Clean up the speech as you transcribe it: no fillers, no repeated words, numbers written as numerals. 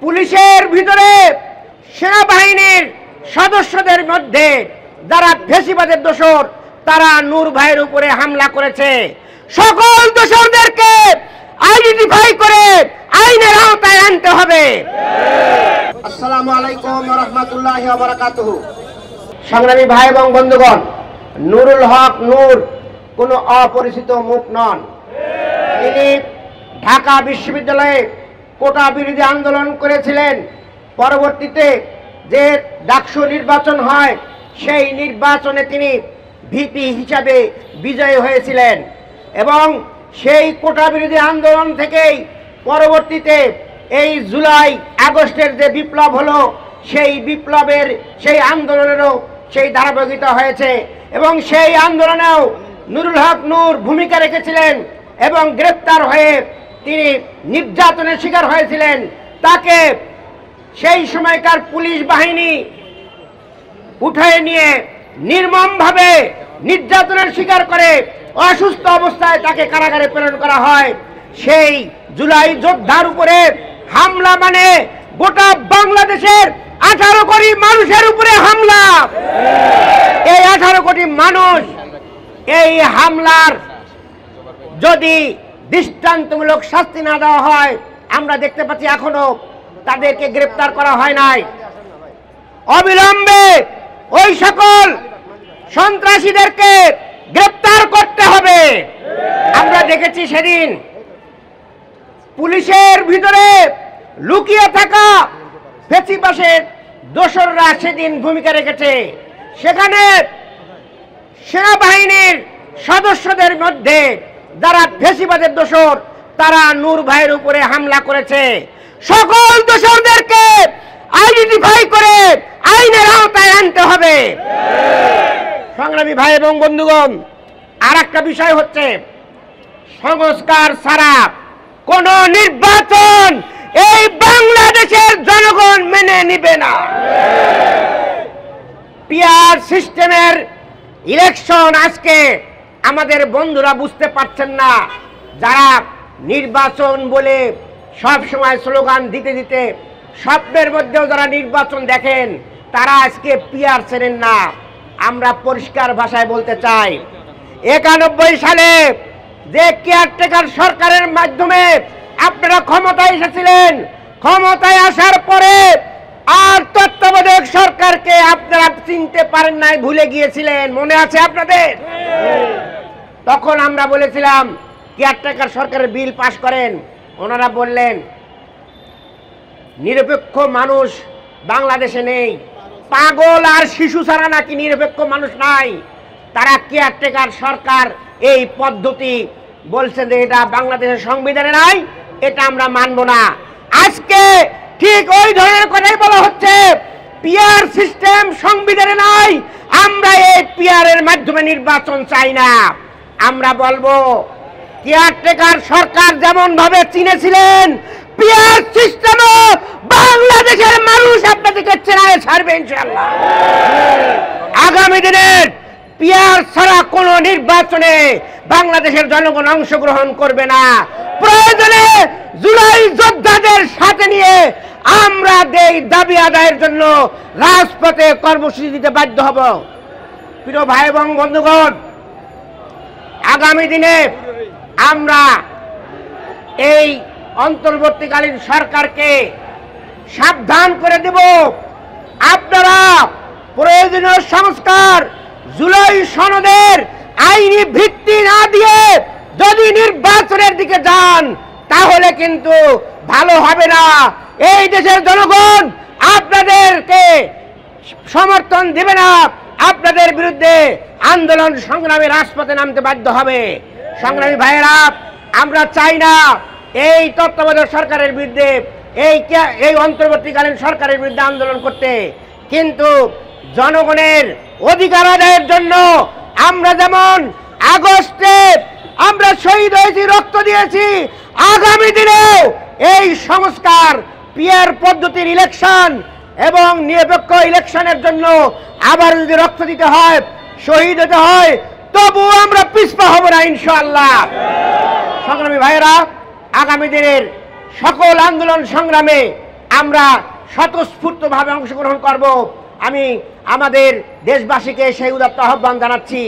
পুলিশের ভিতরে সেনাবাহিনীর সদস্যদের মধ্যে যারা ফেসিবাদের দোসর তারা নূর ভাইয়ের উপরে হামলা করেছে। সকল দোসরদেরকে আইডেন্টিফাই করে আইনের আওতায় আনতে হবে। আসসালামু আলাইকুম ওয়া রাহমাতুল্লাহি ওয়া বারাকাতুহু। সংগ্রামী ভাই এবং বন্ধুগণ, নুরুল হক নূর কোনো অপরিচিত মুখ নন। তিনি ঢাকা বিশ্ববিদ্যালয়ে কোটা বিরোধী আন্দোলন করেছিলেন। পরবর্তীতে যে ডাকসু নির্বাচন হয় সেই নির্বাচনে তিনি ভিপি হিসাবে বিজয়ী হয়েছিলেন এবং সেই কোটা বিরোধী আন্দোলন থেকেই পরবর্তীতে এই জুলাই আগস্টের যে বিপ্লব হলো সেই বিপ্লবের সেই আন্দোলনেরও সেই ধারাবাহিকতা হয়েছে এবং সেই আন্দোলনেও নুরুল হক নূর ভূমিকা রেখেছিলেন এবং গ্রেপ্তার হয়ে তিনি নির্যাতনের শিকার হয়েছিলেন। তাকে সেই সময়কার পুলিশ বাহিনী উঠায় নিয়ে নির্মমভাবে নির্যাতনের শিকার করে অসুস্থ অবস্থায় তাকে কারাগারে প্রেরণ করা হয়। সেই জুলাই যোদ্ধার উপরে হামলা মানে গোটা বাংলাদেশের 18 কোটি মানুষের উপরে হামলা। এই 18 কোটি মানুষ এই হামলার যদি দৃষ্টান্তমূলক শাস্তি না দেওয়া হয়, আমরা দেখতে পাচ্ছি এখনো তাদেরকে গ্রেপ্তার করা হয় নাই। অবিলম্বে ওই সকল সন্ত্রাসীদেরকে গ্রেপ্তার করতে হবে। আমরা দেখেছি সেদিন পুলিশের ভিতরে লুকিয়ে থাকা ফেসিবাদের দোসররা সেদিন ভূমিকা রেখেছে। সেখানে সেনাবাহিনীর সদস্যদের মধ্যে যারা ফেসিবাদের দোসর তারা নূর ভাইয়ের উপরে হামলা করেছে। সকল দোসরদেরকে আইডেন্টিফাই করে আইনের আওতায় আনতে হবে। সংগ্রামী ভাই এবং বন্ধুগণ, আর একটা বিষয় হচ্ছে সংস্কার ছাড়া কোন নির্বাচন এই বাংলাদেশের জনগণ মেনে নিবে না। পিআর সিস্টেমের ইলেকশন আজকে আমাদের বন্ধুরা বুঝতে পারছেন না। যারা নির্বাচন বলে সব সময় স্লোগান দিতে দিতে স্বপ্নের মধ্যেও যারা নির্বাচন দেখেন তারা আজকে পিআর চেনেন না। আমরা পরিষ্কার ভাষায় বলতে চাই, 91 সালে যে কেয়ারটেকার সরকারের মাধ্যমে আপনারা ক্ষমতায় এসেছিলেন, ক্ষমতায় আসার পরে আর তত্ত্বাবধায়ক সরকারকে আপনারা চিনতে পারেন নাই, ভুলে গিয়েছিলেন। মনে আছে আপনাদের? তখন আমরা বলেছিলাম কেয়ারটেকার সরকারের বিল পাস করেন। ওনারা বললেন নিরপেক্ষ মানুষ বাংলাদেশে নেই, পাগল আর শিশু ছাড়া নাকি নিরপেক্ষ মানুষ নাই। তারা কেয়ারটেকার সরকার এই পদ্ধতি বলছে যে এটা বাংলাদেশের সংবিধানে নাই, এটা আমরা মানব না। আজকে ঠিক ওই ধরনের কথাই বলা হচ্ছে, পিআর সিস্টেম সংবিধানে নাই, আমরা এই পিআর এর মাধ্যমে নির্বাচন চাই না। আমরা বলবো কেয়ারটেকার সরকার যেমন ভাবে চিনেছিলেন পিআর সিস্টেমও বাংলাদেশের মানুষ আপনাদেরকে চেনায় ছাড়বে ইনশাআল্লাহ। আগামী দিনের পিআর ছাড়া কোন নির্বাচনে বাংলাদেশের জনগণ অংশগ্রহণ করবে না। প্রয়োজনে জুলাই যোদ্ধাদের সাথে নিয়ে আমরা এই দাবি আদায়ের জন্য রাজপথে কর্মসূচি দিতে বাধ্য হব। প্রিয় ভাই এবং বন্ধুগণ, আগামী দিনে আমরা এই অন্তর্বর্তীকালীন সরকারকে সাবধান করে দেব, আপনারা প্রয়োজনীয় সংস্কার জুলাই সনদের আইনি ভিত্তি না দিয়ে যদি নির্বাচনের দিকে যান তাহলে কিন্তু ভালো হবে না। এই দেশের জনগণ আপনাদেরকে সমর্থন দেবে না, আপনাদের বিরুদ্ধে আন্দোলন সংগ্রামে রাজপথে নামতে বাধ্য হবে। সংগ্রামী ভাইয়েরা, আমরা চাই না এই তত্ত্বাবধায়ক সরকারের বিরুদ্ধে এই অন্তর্বর্তীকালীন সরকারের বিরুদ্ধে আন্দোলন করতে, কিন্তু জনগণের অধিকার আদায়ের জন্য আমরা যেমন আগস্টে আমরা শহীদ হয়েছি, রক্ত দিয়েছি, আগামী দিনেও এই সংস্কার পিআর পদ্ধতির ইলেকশন এবং নিরপেক্ষ ইলেকশনের জন্য আবার যদি রক্ত দিতে হয়, শহীদ হতে হয়, তবুও আমরা পিছপা হব না ইনশাআল্লাহ। সংগ্রামী ভাইয়েরা, আগামী দিনের সকল আন্দোলন সংগ্রামে আমরা স্বতঃস্ফূর্তভাবে অংশগ্রহণ করব। আমি আমাদের দেশবাসীকে সেই উদাত্ত আহ্বান জানাচ্ছি